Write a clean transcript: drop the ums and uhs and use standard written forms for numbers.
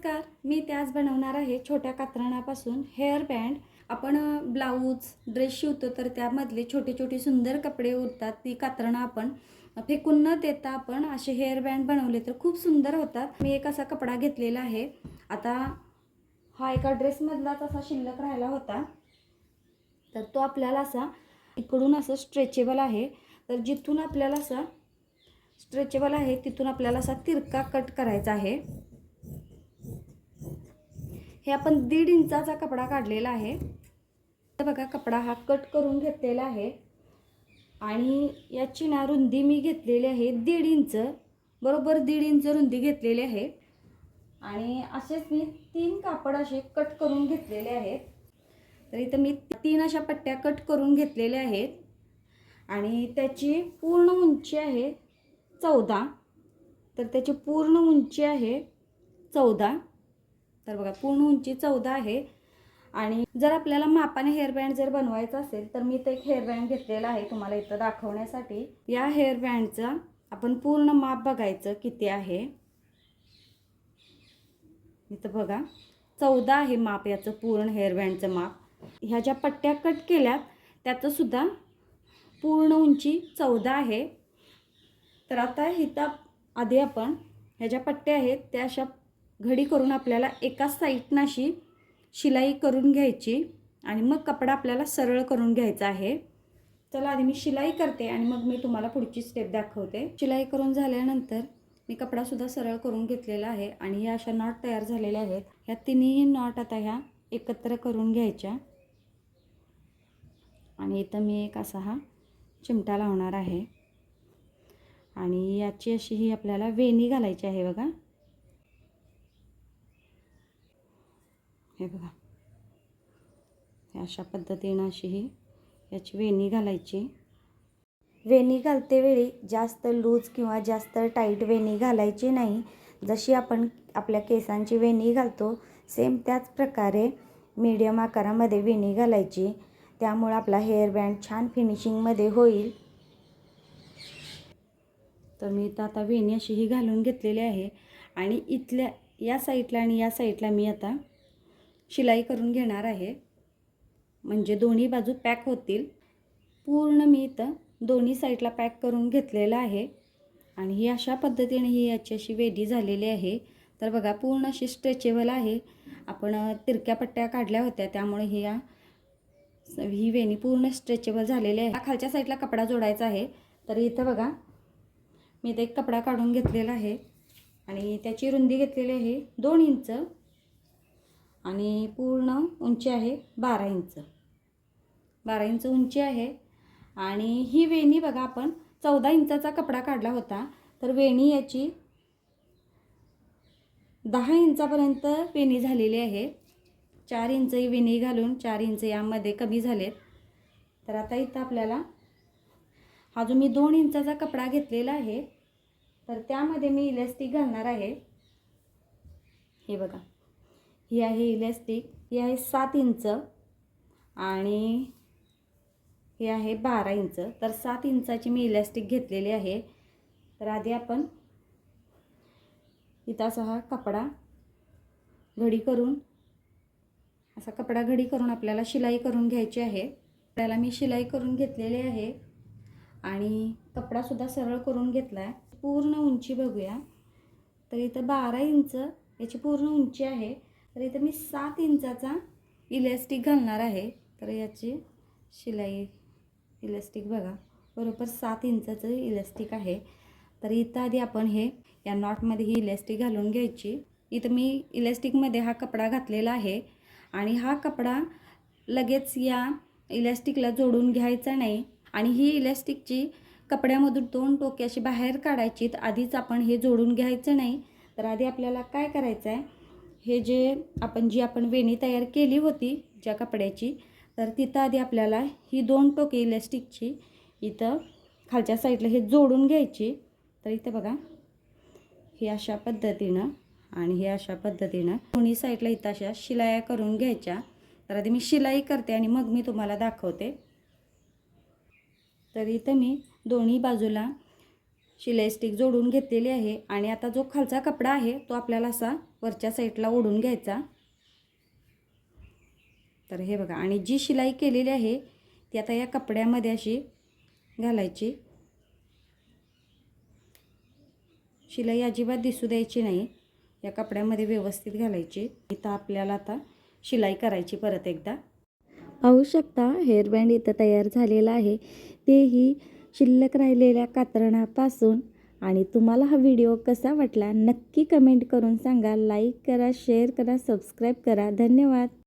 नमस्कार, मी इथे आज बनवणार आहे छोट्या कात्रणापासून हेअर बँड। आपण ब्लाऊज ड्रेस शिवतो तर त्यामधले छोटे छोटे सुंदर कपडे उरतात, ती कात्रणं आपण फेकून न देता आपण असे हेअर बँड बनवले तर खूप सुंदर होतात। मी एक असा कपडा घेतलेला आहे। आता हा एका ड्रेसमधलाच असा शिल्लक राहिला होता, तर तो आपल्याला असा इकडून असं स्ट्रेचेबल आहे, तर जिथून आपल्याला असा स्ट्रेचेबल आहे तिथून आपल्याला असा तिरका कट करायचा आहे। हे आपण 1.5 इंचाचा कपडा काढलेला आहे। तर बघा, कपडा हा कट करून घेतलेला आहे आणि याची ना रुंदी मी घेतलेली आहे 1.5 इंच, बरोबर 1.5 इंच रुंदी घेतलेली आहे। आणि असेच मी 3 कापड असे कट करून घेतलेले आहेत। तर इथं मी 3 अशा पट्ट्या कट करून घेतलेल्या आहेत आणि त्याची पूर्ण उंची आहे 14। तर त्याची पूर्ण उंची आहे 14। तर बघा, पूर्ण उंची 14 आहे। आणि जर आपल्याला मापाने हेअर बँड जर बनवायचा असेल तर मी इथे एक हेअर बँड घेतलेला आहे तुम्हाला इथं दाखवण्यासाठी। या हेअर बँडचा आपण पूर्ण माप बघायचं किती आहे। इथं बघा 14 आहे माप, याचं पूर्ण हेअर बँडचं माप। ह्या ज्या पट्ट्या कट केल्यात त्याचं सुद्धा पूर्ण उंची 14 आहे। तर आता इथं आधी आपण ह्या ज्या पट्ट्या आहेत त्या अशा घडी करून आपल्याला एका साईडनं अशी शिलाई करून घ्यायची आणि मग कपडा आपल्याला सरळ करून घ्यायचा आहे। चला, आधी मी शिलाई करते आणि मग मी तुम्हाला पुढची स्टेप दाखवते। शिलाई करून झाल्यानंतर मी कपडा सुद्धा सरळ करून घेतलेला आहे आणि ह्या अशा नॉट तयार झालेल्या आहेत। ह्या तिन्ही नॉट आता ह्या एकत्र करून घ्यायच्या आणि इथं मी एक असा हा चिमटा लावणार आहे आणि याची अशी ही आपल्याला वेणी घालायची आहे। बघा, हे बघा, अशा पद्धतीने अशी ही याची वेणी घालायची। वेणी घालते वेळी जास्त लूज किंवा जास्त टाईट वेणी घालायची नाही। जशी आपण आपल्या केसांची वेणी घालतो सेम त्याच प्रकारे मीडियम आकारामध्ये वेणी घालायची, त्यामुळे आपला हेअर बँड छान फिनिशिंगमध्ये होईल। तर मी तर आता वेणी अशी ही घालून घेतलेली आहे आणि इथल्या या साईडला आणि या साईडला मी आता शिलाई करून घेणार आहे, म्हणजे दोन्ही बाजू पॅक होतील। पूर्ण मी इथं दोन्ही साईडला पॅक करून घेतलेलं आहे आणि ही अशा पद्धतीने ही याची अशी वेणी झालेली आहे। तर बघा, पूर्ण अशी स्ट्रेचेबल आहे। आपण तिरक्या पट्ट्या काढल्या होत्या त्यामुळे ही वेणी पूर्ण स्ट्रेचेबल झालेली आहे। खालच्या साईडला कपडा जोडायचा आहे। तर इथं बघा, मी इथे एक कपडा काढून घेतलेला आहे आणि त्याची रुंदी घेतलेली आहे 2 इंच आणि पूर्ण उंची आहे 12 इंच। 12 इंच उंची आहे आणि ही वेणी बघा, आपण 14 इंचाचा कपडा काढला होता, तर वेणी याची 10 इंचापर्यंत वेणी झालेली आहे। 4 इंच ही वेणी घालून 4 इंच यामध्ये कमी झालेत। तर आता इथं आपल्याला हा जो मी 2 इंचाचा कपडा घेतलेला आहे तर त्यामध्ये मी इलास्टिक घालणार आहे। हे बघा, ही आहे इलास्टिक, ही आहे 7 इंच आणि हे आहे 12 इंच। तर 7 इंचाची मी इलास्टिक घेतलेली आहे। तर आधी आपण इथं असा हा कपडा घडी करून आपल्याला शिलाई करून घ्यायची आहे। त्याला मी शिलाई करून घेतलेली आहे आणि कपडा सुद्धा सरळ करून घेतला आहे। पूर्ण उंची बघूया, तर इथं 12 इंच याची पूर्ण उंची आहे, तर इथं मी 7 इंचाचा इलास्टिक घालणार आहे। तर याची शिलाई इलास्टिक बघा, बरोबर 7 इंचाचं इलास्टिक आहे। तर इथं आधी आपण या नॉटमध्ये ही इलास्टिक घालून घ्यायची। इथं मी इलास्टिकमध्ये हा कपडा घातलेला आहे आणि हा कपडा लगेच या इलास्टिकला जोडून घ्यायचा नाही आणि ही इलास्टिकची कपड्यामधून 2 टोके अशी बाहेर काढायची। आधीच आपण हे जोडून घ्यायचं नाही। तर आधी आपल्याला काय करायचं आहे, जी आपण वेणी तयार केली होती ज्या कपड्याची, तर तिथं आधी आपल्याला ही 2 टोके इलास्टिकची इथं खालच्या साईडला हे जोडून घ्यायची। तर इथं बघा, हे अशा पद्धतीनं आणि हे अशा पद्धतीनं दोन्ही साईडला इथं अशा शिलाया करून घ्यायच्या। तर आधी मी शिलाई करते आणि मग मी तुम्हाला दाखवते। तर इथं मी दोन्ही बाजूला शिलाई स्टिक जोडून घेतलेली आहे आणि आता जो खालचा कपडा आहे तो आपल्याला असा वरच्या साईडला ओढून घ्यायचा. तर हे बघा, आणि जी शिलाई केलेली आहे ती आता या कपड्यामध्ये अशी घालायची. शिलाई अजिबात दिसू द्यायची नाही, या कपड्यामध्ये व्यवस्थित घालायची. इथं आपल्याला आता शिलाई करायची परत एकदा. पाहू शकता हेअरबँड इथं तयार झालेला आहे, तेही शिल्लक राहिलेल्या कात्रणापासून. आणि तुम्हाला हा व्हिडिओ कसा वाटला नक्की कमेंट करून सांगा. लाईक करा, शेअर करा, सबस्क्राईब करा. धन्यवाद.